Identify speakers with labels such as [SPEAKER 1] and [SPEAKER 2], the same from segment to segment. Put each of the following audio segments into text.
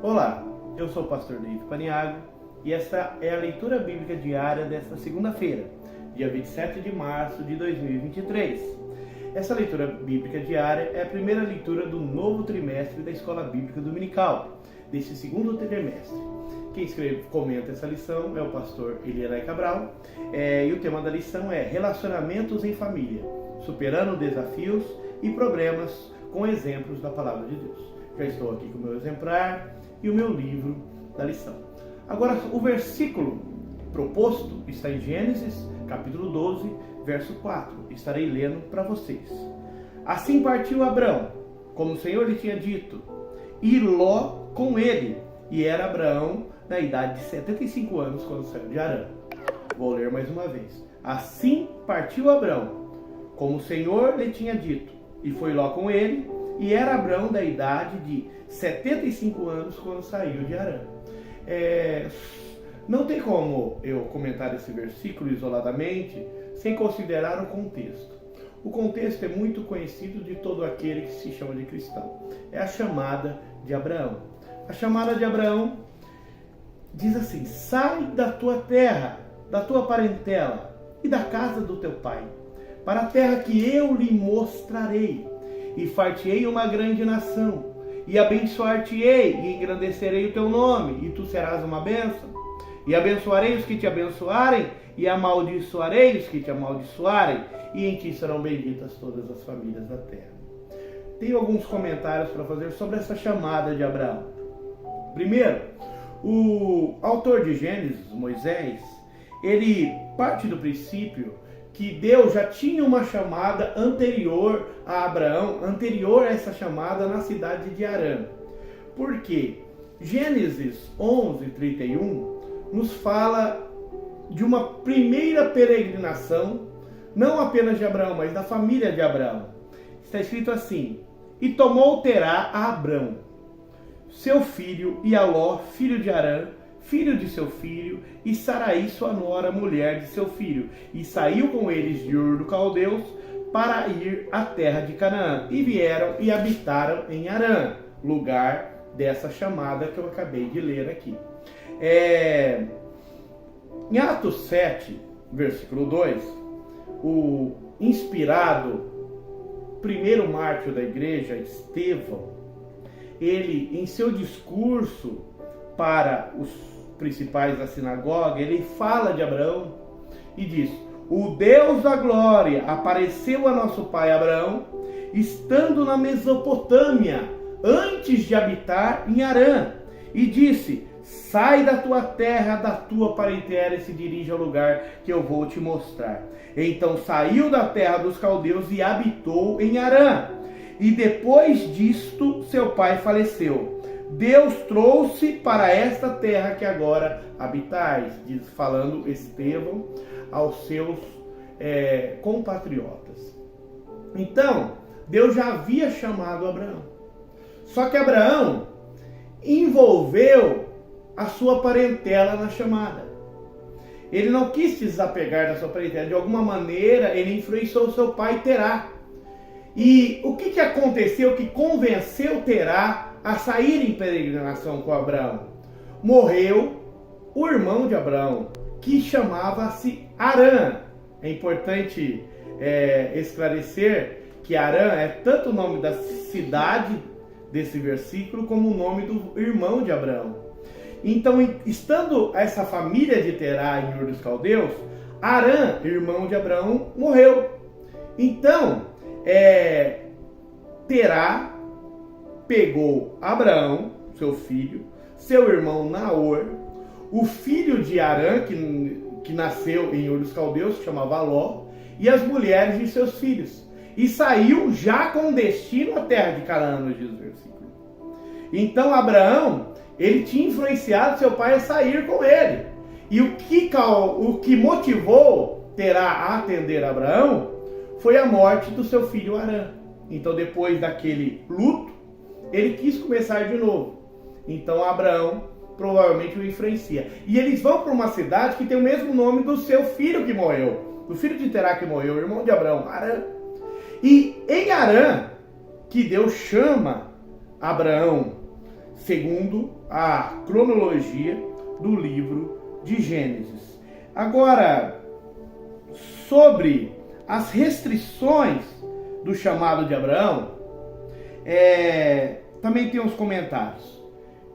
[SPEAKER 1] Olá, eu sou o pastor David Paniagua e esta é a leitura bíblica diária desta segunda-feira, dia 27 de março de 2023. Essa leitura bíblica diária é a primeira leitura do novo trimestre da Escola Bíblica Dominical, deste segundo trimestre. Quem comenta essa lição é o pastor Elianai Cabral e o tema da lição é Relacionamentos em Família, superando desafios e problemas com exemplos da Palavra de Deus. Já estou aqui com o meu exemplar e o meu livro da lição. Agora, o versículo proposto está em Gênesis, capítulo 12, verso 4. Estarei lendo para vocês. Assim partiu Abrão, como o Senhor lhe tinha dito, e Ló com ele, e era Abraão na idade de 75 anos quando saiu de Harã. Vou ler mais uma vez. Assim partiu Abrão, como o Senhor lhe tinha dito, e foi Ló com ele, e era Abrão da idade de 75 anos quando saiu de Harã. Não tem como eu comentar esse versículo isoladamente sem considerar o contexto. O contexto é muito conhecido de todo aquele que se chama de cristão. É a chamada de Abraão. A chamada de Abraão diz assim: sai da tua terra, da tua parentela e da casa do teu pai, para a terra que eu lhe mostrarei, e far-te-ei uma grande nação, e abençoar-te-ei, e engrandecerei o teu nome, e tu serás uma bênção. E abençoarei os que te abençoarem, e amaldiçoarei os que te amaldiçoarem, e em ti serão benditas todas as famílias da terra. Tenho alguns comentários para fazer sobre essa chamada de Abraão. Primeiro, o autor de Gênesis, Moisés, ele parte do princípio que Deus já tinha uma chamada anterior a Abraão, anterior a essa chamada na cidade de Harã. Por quê? Gênesis 11:31 nos fala de uma primeira peregrinação, não apenas de Abraão, mas da família de Abraão. Está escrito assim: e tomou Terá a Abrão, seu filho, e a Ló, filho de Harã, filho de seu filho, e Saraí, sua nora, mulher de seu filho, e saiu com eles de Ur dos Caldeus para ir à terra de Canaã, e vieram e habitaram em Harã, lugar dessa chamada que eu acabei de ler aqui. Em Atos 7, versículo 2, o inspirado primeiro mártir da igreja, Estevão, ele, em seu discurso para os principais da sinagoga, ele fala de Abraão e diz: o Deus da glória apareceu a nosso pai Abraão, estando na Mesopotâmia, antes de habitar em Harã, e disse: sai da tua terra, da tua parentela, e se dirige ao lugar que eu vou te mostrar. Então saiu da terra dos caldeus e habitou em Harã. E depois disto, seu pai faleceu. Deus trouxe para esta terra que agora habitais, diz, falando Estevão aos seus compatriotas. Então, Deus já havia chamado Abraão. Só que Abraão envolveu a sua parentela na chamada. Ele não quis se desapegar da sua parentela. De alguma maneira, ele influenciou seu pai Terá. E o que aconteceu que convenceu Terá a sair em peregrinação com Abraão? Morreu o irmão de Abraão, que chamava-se Harã. É importante esclarecer que Harã é tanto o nome da cidade desse versículo como o nome do irmão de Abraão. Então, estando essa família de Terá em Ur dos Caldeus, Harã, irmão de Abraão, morreu. Então, Terá pegou Abraão, seu filho, seu irmão Naor, o filho de Harã, que nasceu em Ur dos Caldeus, que chamava Ló, e as mulheres de seus filhos, e saiu já com destino à terra de Canaã, nos diz o versículo. Então Abraão, ele tinha influenciado seu pai a sair com ele. E o que motivou Terá a atender Abraão foi a morte do seu filho Harã. Então, depois daquele luto, ele quis começar de novo. Então Abraão provavelmente o influencia. E eles vão para uma cidade que tem o mesmo nome do seu filho que morreu, do filho de Terá que morreu, o irmão de Abraão, Harã. E em Harã, que Deus chama Abraão, segundo a cronologia do livro de Gênesis. Agora, sobre as restrições do chamado de Abraão, também tem uns comentários.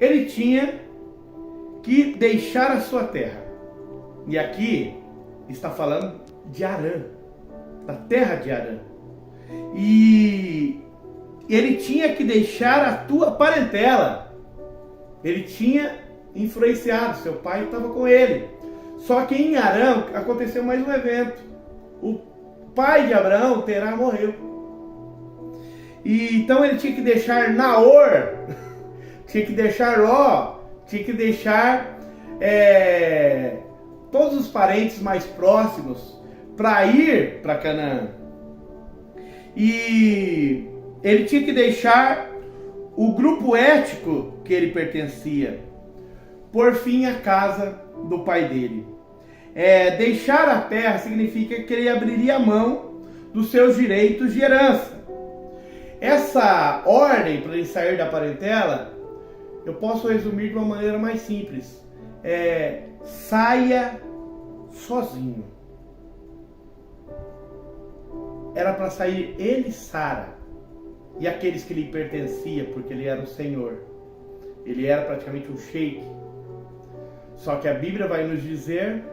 [SPEAKER 1] Ele tinha que deixar a sua terra. E aqui está falando de Harã, da terra de Harã. E ele tinha que deixar a tua parentela. Ele tinha influenciado, seu pai estava com ele. Só que em Harã aconteceu mais um evento. O pai de Abraão, Terá, morreu. E então ele tinha que deixar Naor, tinha que deixar Ló, tinha que deixar todos os parentes mais próximos para ir para Canaã. E ele tinha que deixar o grupo étnico que ele pertencia, por fim a casa do pai dele. Deixar a terra significa que ele abriria mão dos seus direitos de herança. Essa ordem para ele sair da parentela, eu posso resumir de uma maneira mais simples. Saia sozinho. Era para sair ele e Sara, e aqueles que lhe pertenciam, porque ele era o Senhor. Ele era praticamente um sheik. Só que a Bíblia vai nos dizer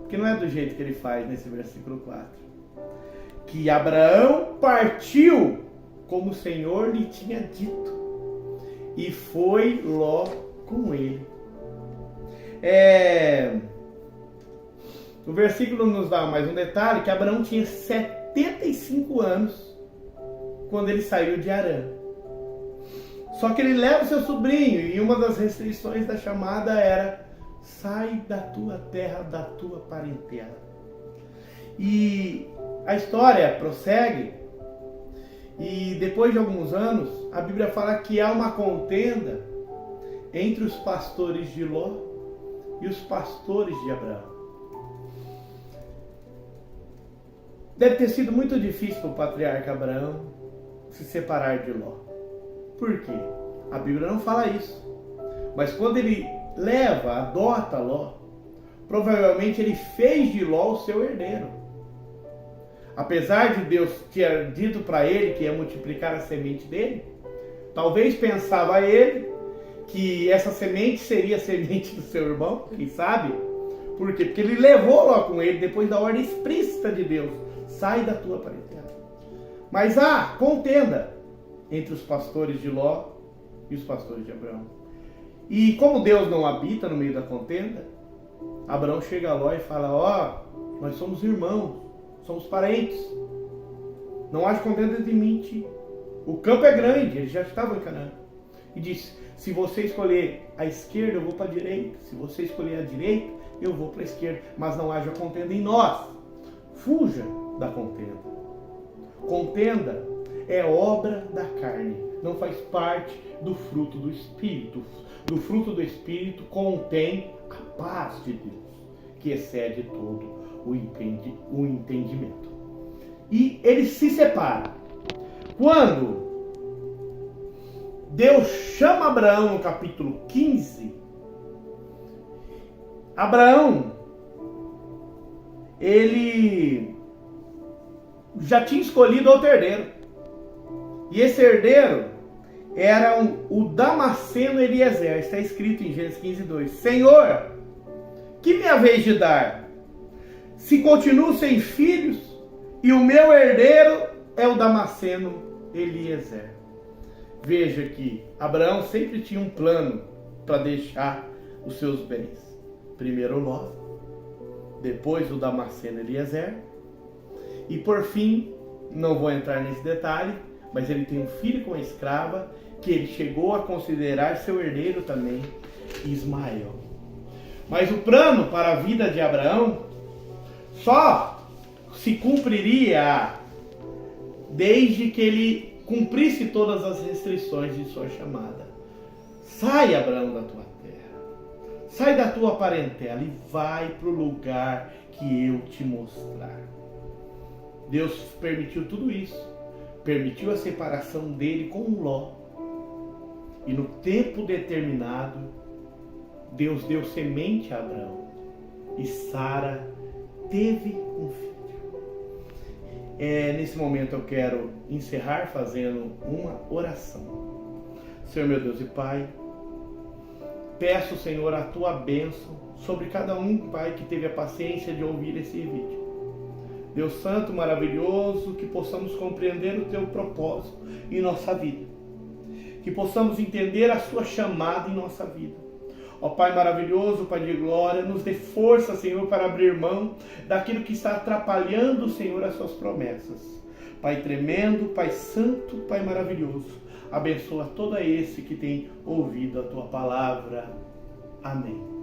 [SPEAKER 1] que não é do jeito que ele faz nesse versículo 4. Que Abraão partiu como o Senhor lhe tinha dito, e foi Ló com ele. O versículo nos dá mais um detalhe, que Abraão tinha 75 anos quando ele saiu de Harã. Só que ele leva o seu sobrinho, e uma das restrições da chamada era: sai da tua terra, da tua parentela. E a história prossegue, e depois de alguns anos, a Bíblia fala que há uma contenda entre os pastores de Ló e os pastores de Abraão. Deve ter sido muito difícil para o patriarca Abraão se separar de Ló. Por quê? A Bíblia não fala isso. Mas quando ele adota Ló, provavelmente ele fez de Ló o seu herdeiro. Apesar de Deus ter dito para ele que ia multiplicar a semente dele, talvez pensava ele que essa semente seria a semente do seu irmão, quem sabe? Por quê? Porque ele levou Ló com ele depois da ordem explícita de Deus: sai da tua parentela. Mas há contenda entre os pastores de Ló e os pastores de Abraão. E como Deus não habita no meio da contenda, Abraão chega a Ló e fala: nós somos irmãos, somos parentes, não haja contenda de mim e ti. O campo é grande, eles já estavam em Canaã. E disse: se você escolher a esquerda, eu vou para a direita. Se você escolher a direita, eu vou para a esquerda. Mas não haja contenda em nós. Fuja da contenda. Contenda é obra da carne, não faz parte do fruto do Espírito. Do fruto do Espírito contém a paz de Deus, que excede todo o entendimento. E ele se separa. Quando Deus chama Abraão no capítulo 15, Abraão, ele já tinha escolhido outro herdeiro. E esse herdeiro era o Damasceno Eliezer. Está escrito em Gênesis 15:2. Senhor, que me haveis de dar? Se continuo sem filhos, e o meu herdeiro é o Damasceno Eliezer. Veja que Abraão sempre tinha um plano para deixar os seus bens. Primeiro Ló, depois o Damasceno Eliezer, e por fim, não vou entrar nesse detalhe, mas ele tem um filho com uma escrava, que ele chegou a considerar seu herdeiro também, Ismael. Mas o plano para a vida de Abraão só se cumpriria desde que ele cumprisse todas as restrições de sua chamada. Sai, Abraão, da tua terra, sai da tua parentela e vai para o lugar que eu te mostrar. Deus permitiu tudo isso. Permitiu a separação dele com Ló. E no tempo determinado, Deus deu semente a Abraão. E Sara teve um filho. Nesse momento eu quero encerrar fazendo uma oração. Senhor meu Deus e Pai, peço, Senhor, a Tua bênção sobre cada um, Pai, que teve a paciência de ouvir esse vídeo. Deus Santo, maravilhoso, que possamos compreender o Teu propósito em nossa vida. Que possamos entender a Sua chamada em nossa vida. Ó Pai maravilhoso, Pai de glória, nos dê força, Senhor, para abrir mão daquilo que está atrapalhando, Senhor, as Suas promessas. Pai tremendo, Pai santo, Pai maravilhoso, abençoa todo esse que tem ouvido a Tua palavra. Amém.